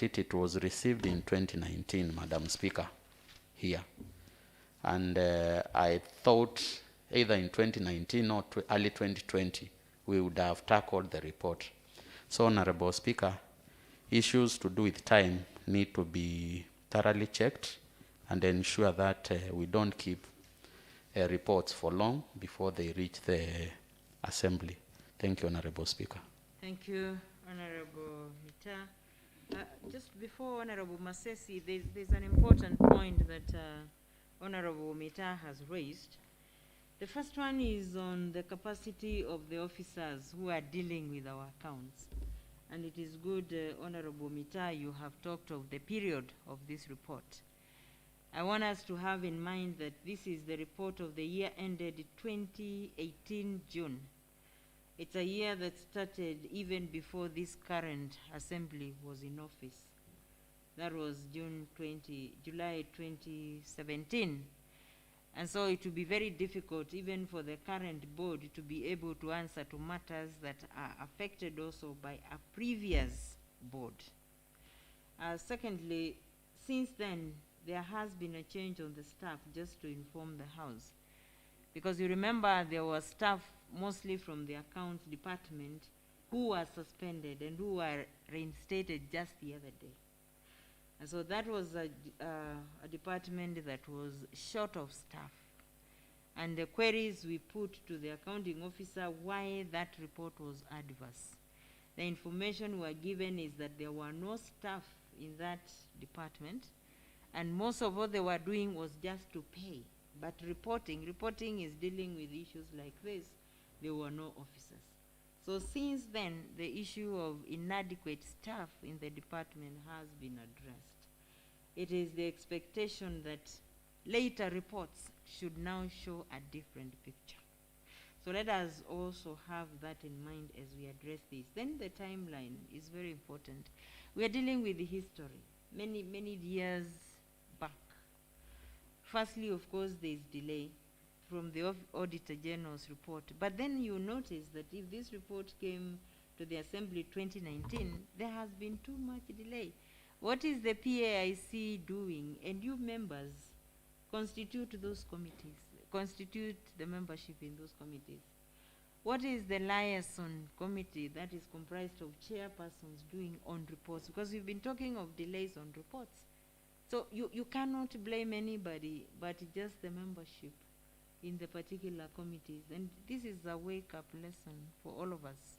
it was received in 2019, Madam Speaker, here. And I thought either in 2019 or early 2020, we would have tackled the report. So, Honorable Speaker, issues to do with time need to be thoroughly checked and ensure that we don't keep reports for long before they reach the Assembly. Thank you, Honorable Speaker. Thank you, Honorable Mita. Just before Honorable Masesi, there's an important point that Honorable Mita has raised. The first one is on the capacity of the officers who are dealing with our accounts. And it is good, Honorable Mita, you have talked of the period of this report. I want us to have in mind that this is the report of the year ended 2018 June. It's a year that started even before this current assembly was in office. That was July 2017. And so it will be very difficult even for the current board to be able to answer to matters that are affected also by a previous board. Secondly, since then, there has been a change on the staff, just to inform the House. Because you remember there was staff mostly from the accounts department who were suspended and who were reinstated just the other day. And so that was a department that was short of staff. And the queries we put to the accounting officer why that report was adverse. The information we were given is that there were no staff in that department, and most of what they were doing was just to pay. But reporting is dealing with issues like this. There were no officers. So since then, the issue of inadequate staff in the department has been addressed. It is the expectation that later reports should now show a different picture. So let us also have that in mind as we address this. Then the timeline is very important. We are dealing with the history, many years back. Firstly, of course, there is delay from the Auditor General's report. But then you notice that if this report came to the Assembly 2019, there has been too much delay. What is the PAIC doing? And you members constitute those committees, constitute the membership in those committees. What is the liaison committee that is comprised of chairpersons doing on reports? Because we've been talking of delays on reports. So you cannot blame anybody but just the membership in the particular committees. And this is a wake-up lesson for all of us.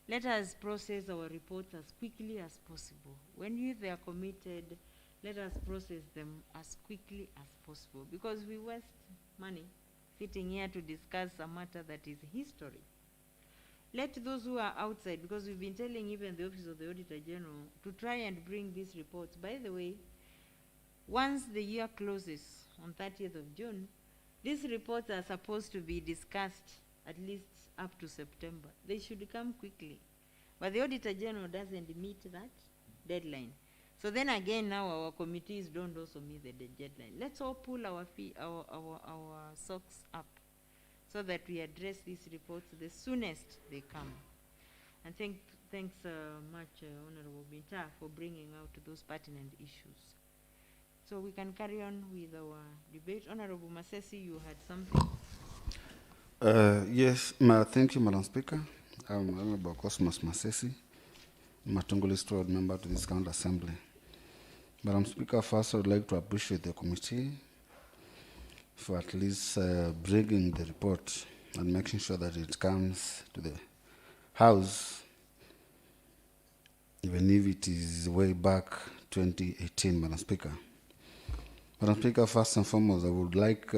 Let us process our reports as quickly as possible. When they are committed, let us process them as quickly as possible, because we waste money sitting here to discuss a matter that is history. Let those who are outside, because we've been telling even the Office of the Auditor General to try and bring these reports. By the way, once the year closes on 30th of June, these reports are supposed to be discussed at least up to September. They should come quickly. But the Auditor General doesn't meet that deadline. So then again, now our committees don't also meet the deadline. Let's all pull our socks up so that we address these reports the soonest they come. And thanks much, Honorable Binta, for bringing out those pertinent issues. So we can carry on with our debate. Honorable Masesi, you had something? Yes, thank you, Madam Speaker. I'm Honorable Cosmos Masesi, Matunguli Ward member to this County Assembly. Madam Speaker, first I would like to appreciate the committee for at least bringing the report and making sure that it comes to the House, even if it is way back 2018, Madam Speaker. Madam Speaker, first and foremost, I would like,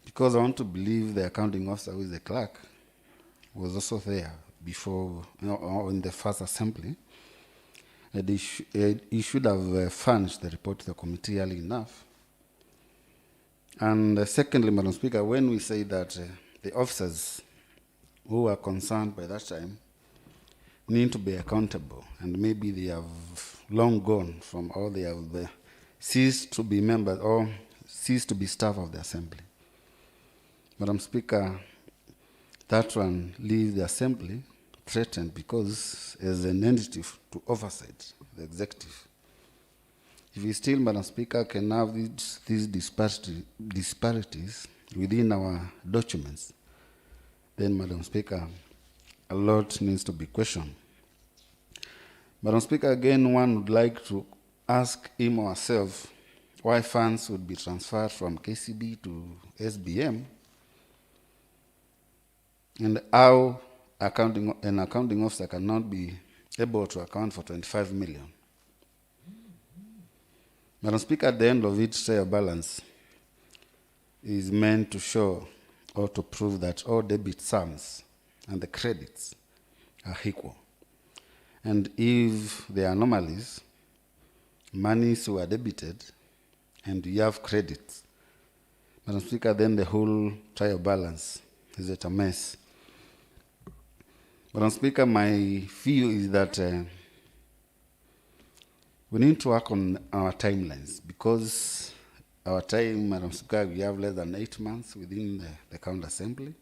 because I want to believe the accounting officer who is the clerk was also there before, in the first assembly. He should have furnished the report to the committee early enough. And secondly, Madam Speaker, when we say that the officers who were concerned by that time need to be accountable, and maybe they have long gone from, or they have ceased to be members or ceased to be staff of the Assembly. Madam Speaker, that one leaves the Assembly threatened because as an entity to oversight the executive, if we still, Madam Speaker, can have these disparities within our documents, then, Madam Speaker, a lot needs to be questioned. Madam Speaker, again, one would like to ask him or herself why funds would be transferred from KCB to SBM and how an accounting officer cannot be able to account for 25 million. Madam Speaker, at the end of each trial balance is meant to show or to prove that all debit sums and the credits are equal. And if there are anomalies, monies were debited and you have credits, Madam Speaker, then the whole trial balance is at a mess. Madam Speaker, my view is that we need to work on our timelines because our time, Madam Speaker, we have less than 8 months within the County Assembly.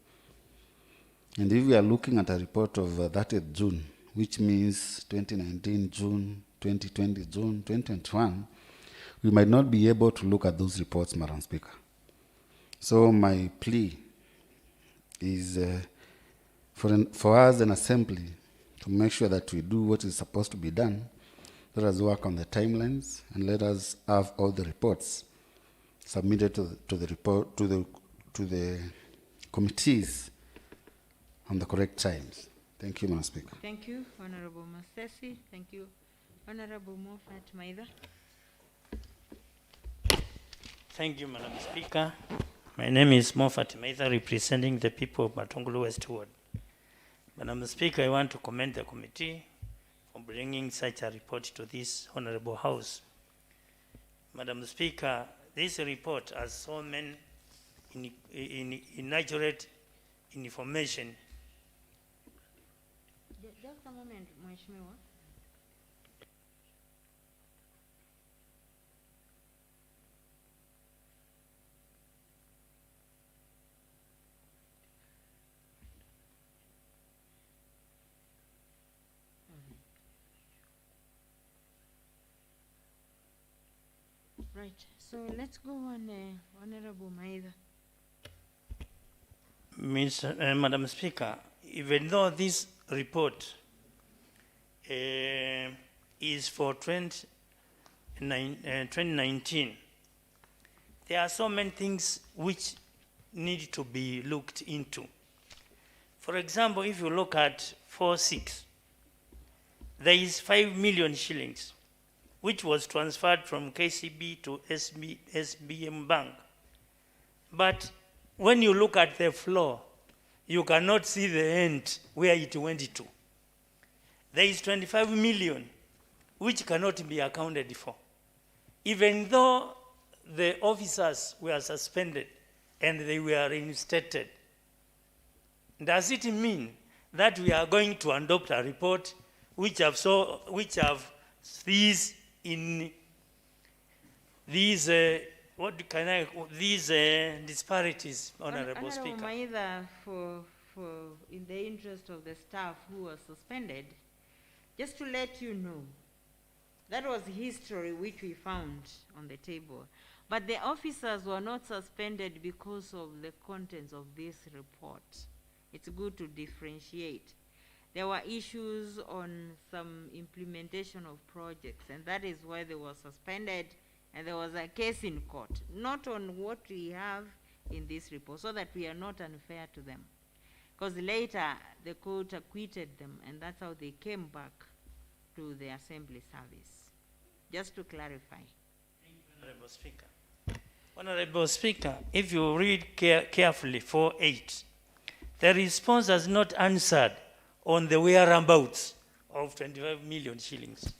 And if we are looking at a report of 30th June, which means 2019 June, 2020 June, 2021, we might not be able to look at those reports, Madam Speaker. So my plea is for us an assembly to make sure that we do what is supposed to be done. Let us work on the timelines and let us have all the reports submitted to the committees on the correct times. Thank you, Madam Speaker. Thank you, Honorable Masesi. Thank you, Honorable Moffat Maida. Thank you, Madam Speaker. My name is Moffat Maida, representing the people of Matungulu West Ward. Madam Speaker, I want to commend the committee for bringing such a report to this Honorable House. Madam Speaker, this report has so many inaccurate information. Just a moment, Mheshimiwa. Right, so let's go on, Honorable Maida. Madam Speaker, even though this report is for 2019, there are so many things which need to be looked into. For example, if you look at 4.6, there is 5 million shillings which was transferred from KCB to SBM Bank. But when you look at the floor, you cannot see the end where it went to. There is 25 million which cannot be accounted for. Even though the officers were suspended and they were reinstated, does it mean that we are going to adopt a report which have these in these disparities, Honorable Speaker? Honorable Maida, in the interest of the staff who was suspended, just to let you know, that was history which we found on the table. But the officers were not suspended because of the contents of this report. It's good to differentiate. There were issues on some implementation of projects, and that is why they were suspended, and there was a case in court, not on what we have in this report, so that we are not unfair to them. Because later, the court acquitted them, and that's how they came back to the assembly service. Just to clarify. Thank you, Honorable Speaker. Honorable Speaker, if you read carefully 4.8, the response has not answered on the whereabouts of 25 million shillings.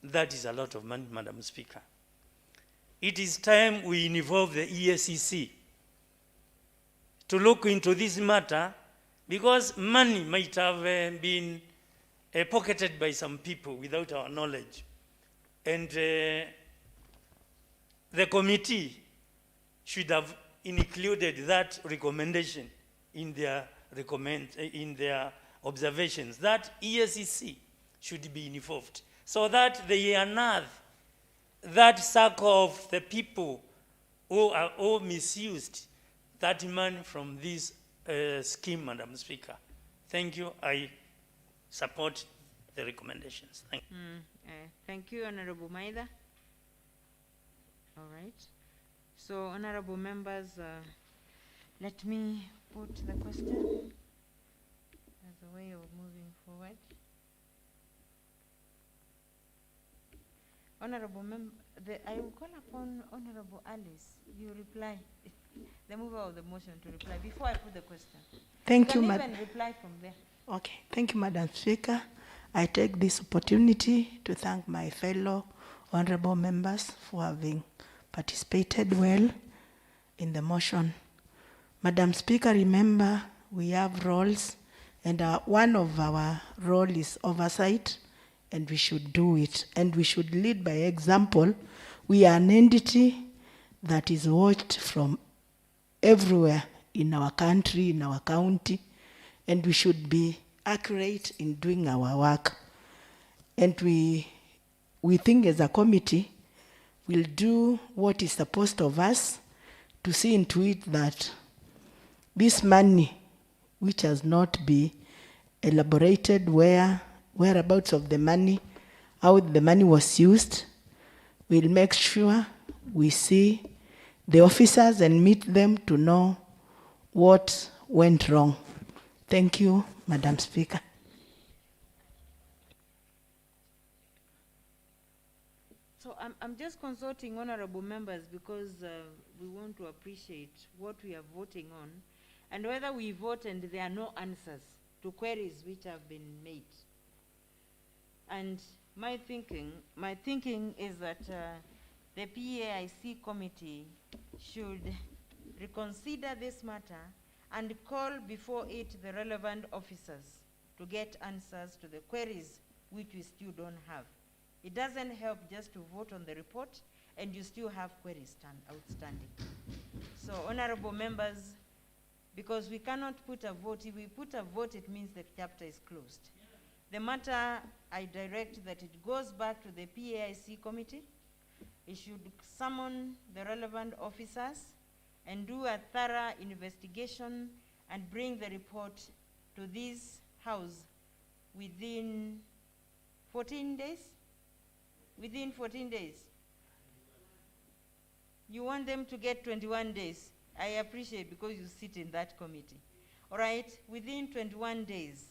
That is a lot of money, Madam Speaker. It is time we involve the EACC to look into this matter, because money might have been pocketed by some people without our knowledge. And the committee should have included that recommendation in their observations that EACC should be involved so that they unearth that circle of the people who are all misused that money from this scheme, Madam Speaker. Thank you. I support the recommendations. Thank you. Thank you, Honorable Maida. All right. So, honorable members, let me put the question as a way of moving forward. Honorable member, I will call upon Honorable Alice. You reply, the mover of the motion to reply before I put the question. Thank you, can Madam. even reply from there. Okay, thank you, Madam Speaker. I take this opportunity to thank my fellow honorable members for having participated well in the motion. Madam Speaker, remember we have roles, and one of our role is oversight, and we should do it, and we should lead by example. We are an entity that is watched from everywhere in our country, in our county, and we should be accurate in doing our work. And we think as a committee, we'll do what is supposed of us to see into it that this money, which has not been elaborated, whereabouts of the money, how the money was used, we'll make sure we see the officers and meet them to know what went wrong. Thank you, Madam Speaker. So I'm just consulting honorable members because we want to appreciate what we are voting on and whether we vote and there are no answers to queries which have been made. And my thinking is that the PAIC committee should reconsider this matter and call before it the relevant officers to get answers to the queries which we still don't have. It doesn't help just to vote on the report and you still have queries outstanding. So, honorable members, because we cannot put a vote, if we put a vote, it means the chapter is closed. The matter, I direct that it goes back to the PAIC committee. It should summon the relevant officers and do a thorough investigation and bring the report to this house within 14 days? Within 14 days. You want them to get 21 days. I appreciate because you sit in that committee. All right, within 21 days.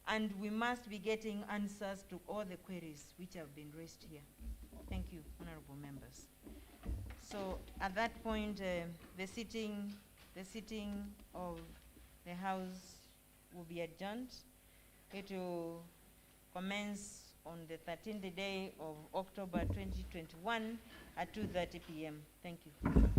And we must be getting answers to all the queries which have been raised here. Thank you, honorable members. So at that point, the sitting of the House will be adjourned. It will commence on the 13th day of October 2021 at 2:30 p.m. Thank you.